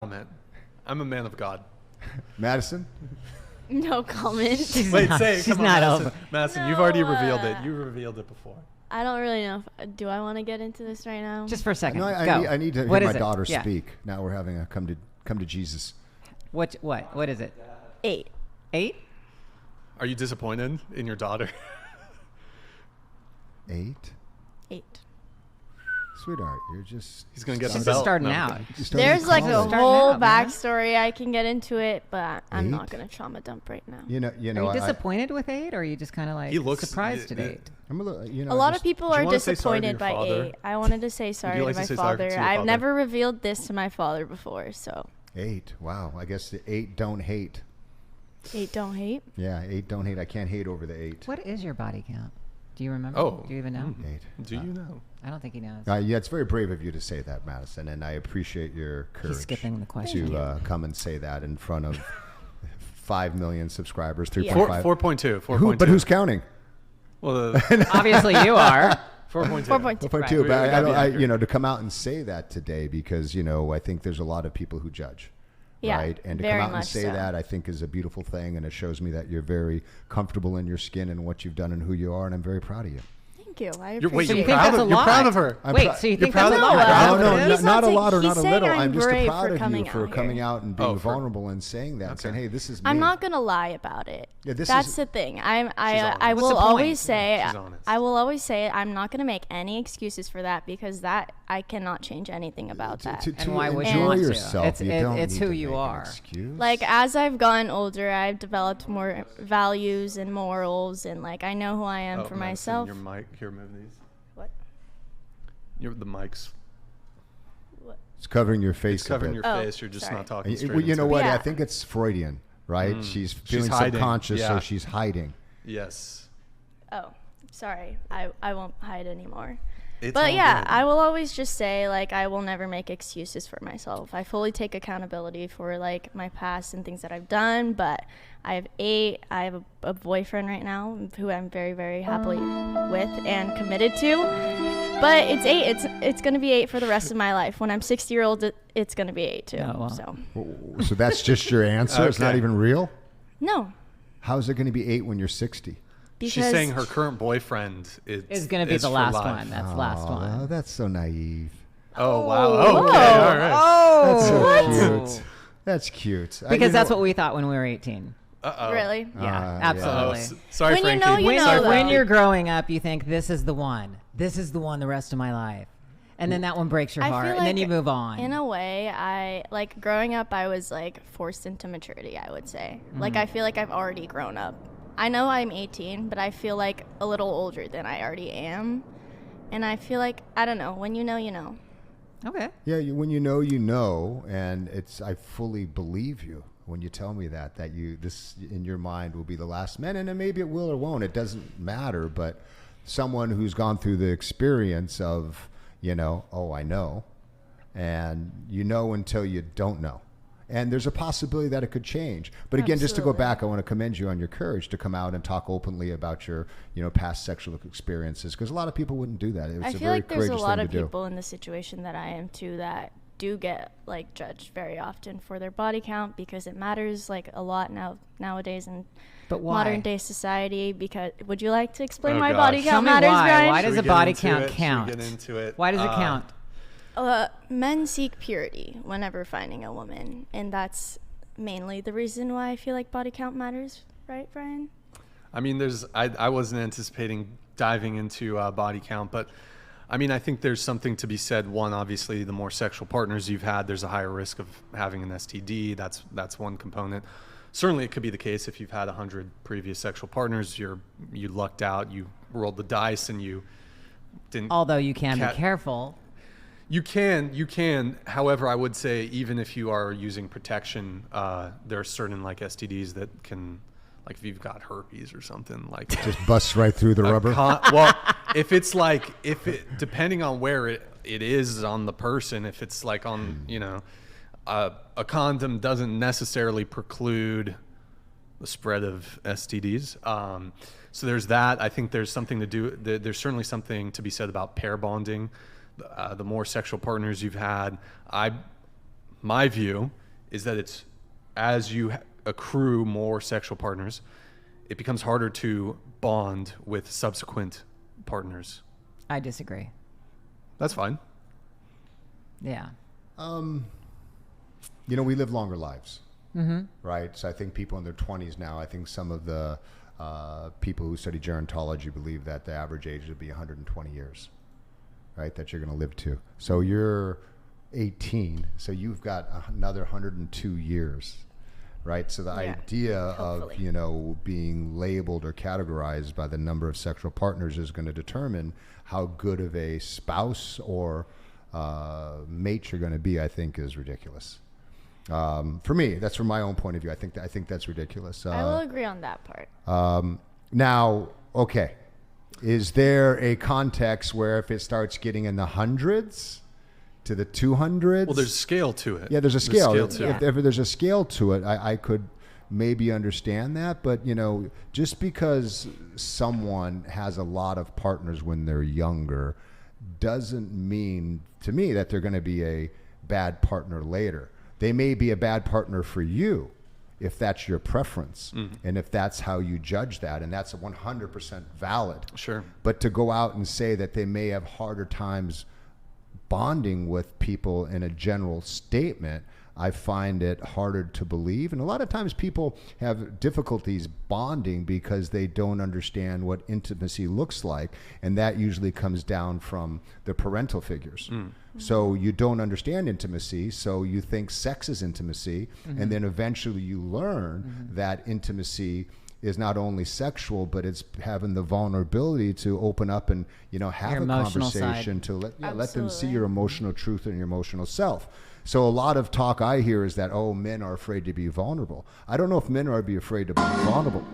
comment. I'm a man of God. Madison? No comment. Wait, say it. She's Come on, not Madison. over. Madison, No, you've already revealed it. You revealed it before. I don't really know. Do I want to get into this right now? Just for a second. No, Go. I need to What hear is my it? daughter Yeah. speak. Now we're having a come to Jesus. What is it? 8. 8? Are you disappointed in your daughter? 8? 8. Sweetheart, you're just... He's going to get She's the just belt. starting No, out. okay. you're starting There's like a college. Starting whole out, man. backstory. I can get into it, but I'm not 8? going to trauma dump right now. You know, Are you disappointed with 8, or are you just kind of like He looks- surprised at y- 8? I'm a little, you know, A lot just- of people Do you are wanna say sorry to disappointed your by father? 8. I wanted to say sorry like to my to say sorry father. to your I've father? never revealed this to my father before, so 8. Wow. I guess the 8 don't hate. 8 don't hate. Yeah, 8 don't hate. I can't hate over the 8. What is your body count? Do you remember? Oh. Do you even know? 8. Do you know? I don't think he knows. Yeah, it's very brave of you to say that, Madison, and I appreciate your courage. He's skipping the question. to come and say that in front of 5 million subscribers, Yeah. 3.5. 4.2. 4.2. But who's counting? Well, Obviously, you are. 4.2. 4.2. 4.2. Right. But We I gotta don't, be accurate. to come out and say that today because, I think there's a lot of people who judge. Yeah, Right? And to very come out and much say so. that, I think, is a beautiful thing, and it shows me that you're very comfortable in your skin and what you've done and who you are, and I'm very proud of you. Thank you. I You're, wait, appreciate you're you think proud that's of, a you're lot? proud of her. I'm Wait, prou- so you You're think proud that's of- a you're lot? proud No, of no, her? He's not a not lot or saying- not a he's little. saying I'm I'm just brave proud for of coming you for out coming here. out and being Oh, for- vulnerable and saying that, saying, Okay. hey, this is me. I'm not gonna lie about it. Yeah, this That's is- the thing. I honest. will What's the point? always say She's honest. I will always say I'm not gonna make any excuses for that because that I cannot change anything about that. And why would you enjoy want to? yourself, It's- you it- don't it's need who to you make an are. excuse. Like as I've gotten older, I've developed more values and morals, and like I know who I am Oh, for Madison, myself. Your mic. Here, move these. What? The mic's It's covering your face. it's covering a your bit. Oh, face. You're just sorry. not talking And straight. you know into what? it. Yeah. I think it's Freudian, right? She's feeling hiding. subconscious, Yeah. so she's hiding. Yes. Oh, sorry. I won't hide anymore. It's But all yeah, good. I will always just say like I will never make excuses for myself. I fully take accountability for like my past and things that I've done. But I have 8. I have a boyfriend right now who I'm very very happily with and committed to. But it's 8. It's gonna be 8 for the rest of my life. When I'm 60-year-old, it's gonna be 8 too. Oh, wow. So So that's just your answer? It's not Okay. even real? no, How is it going to be 8 when you're 60? because She's saying her current boyfriend It's going to be the for last life. one. That's the last Oh, one. that's so naive. Oh wow. Oh, okay. All right. That's so Oh. cute. That's cute. Because that's what we thought when we were 18. Uh-oh. really. Yeah, yeah. Oh, absolutely. sorry, When you Frankie. know, you When, know, you're, though. when you're growing up, you think this is the one. This is the one the rest of my life. And then that one breaks your I heart. feel And then like you move on. In a way, I like growing up. I was like forced into maturity. I would say, like I feel like I've already grown up. I know I'm 18, but I feel like a little older than I already am. And I feel like I don't know. When you know, you know. Okay. Yeah, when you know, and I fully believe you when you tell me that this in your mind will be the last minute, and maybe it will or won't. It doesn't matter, but someone who's gone through the experience of, oh, I know, and you know until you don't know. And there's a possibility that it could change. But again, just to go Absolutely. back, I want to commend you on your courage to come out and talk openly about your, past sexual experiences, because a lot of people wouldn't do that. It's I a feel very like there's a courageous lot thing of to do. people in the situation that I am too that do get like judged very often for their body count because it matters like a lot nowadays in But why? modern day society. Because would you like to explain Oh, why gosh. body Tell count me matters, why. Brian? Why Should does we a get body into count it? Should we count? get into it? Why does it count? Men seek purity whenever finding a woman, and that's mainly the reason why I feel like body count matters, right, Brian? I mean, I wasn't anticipating diving into body count, but I mean, I think there's something to be said. One, obviously, the more sexual partners you've had, there's a higher risk of having an STD. That's one component. Certainly, it could be the case if you've had 100 previous sexual partners, you lucked out, you rolled the dice, and you didn't. Although you can Cat- be careful. You can. However, I would say even if you are using protection, there are certain like STDs that can, like if you've got herpes or something, like Just busts right through the rubber. well, if it's like depending on where it is on the person, if it's like on a condom doesn't necessarily preclude the spread of STDs. So there's that. I think there's something to do. There's certainly something to be said about pair bonding. The more sexual partners you've had, my view is that it's as you accrue more sexual partners, it becomes harder to bond with subsequent partners. I disagree. That's fine. Yeah. You know, we live longer lives, right? So I think people in their 20s now, I think some of the people who study gerontology believe that the average age would be 120 years, right? That you're going to live to. So you're 18, so you've got another 102 years, right? So the idea hopefully. of, you know, being labeled or categorized by the number of sexual partners is going to determine how good of a spouse or mate you're going to be, I think is ridiculous. For me, that's from my own point of view. I think that's ridiculous. I will agree on that part. Now, okay, is there a context where if it starts getting in the hundreds to the 200s? Well, there's a scale to it. Yeah, there's a scale. to it. If there's a scale to it, I could maybe understand that. But, you know, just because someone has a lot of partners when they're younger doesn't mean to me that they're going to be a bad partner later. They may be a bad partner for you if that's your preference and if that's how you judge that, and that's 100% valid. Sure. But to go out and say that they may have harder times bonding with people in a general statement, I find it harder to believe. And a lot of times people have difficulties bonding because they don't understand what intimacy looks like. And that usually comes down from the parental figures. So you don't understand intimacy, so you think sex is intimacy. And then eventually you learn that intimacy is not only sexual, but it's having the vulnerability to open up and, you know, have Your a emotional conversation side. to let them see Absolutely. your emotional truth and your emotional self. So a lot of talk I hear is that, oh, men are afraid to be vulnerable. I don't know if men are afraid to be vulnerable.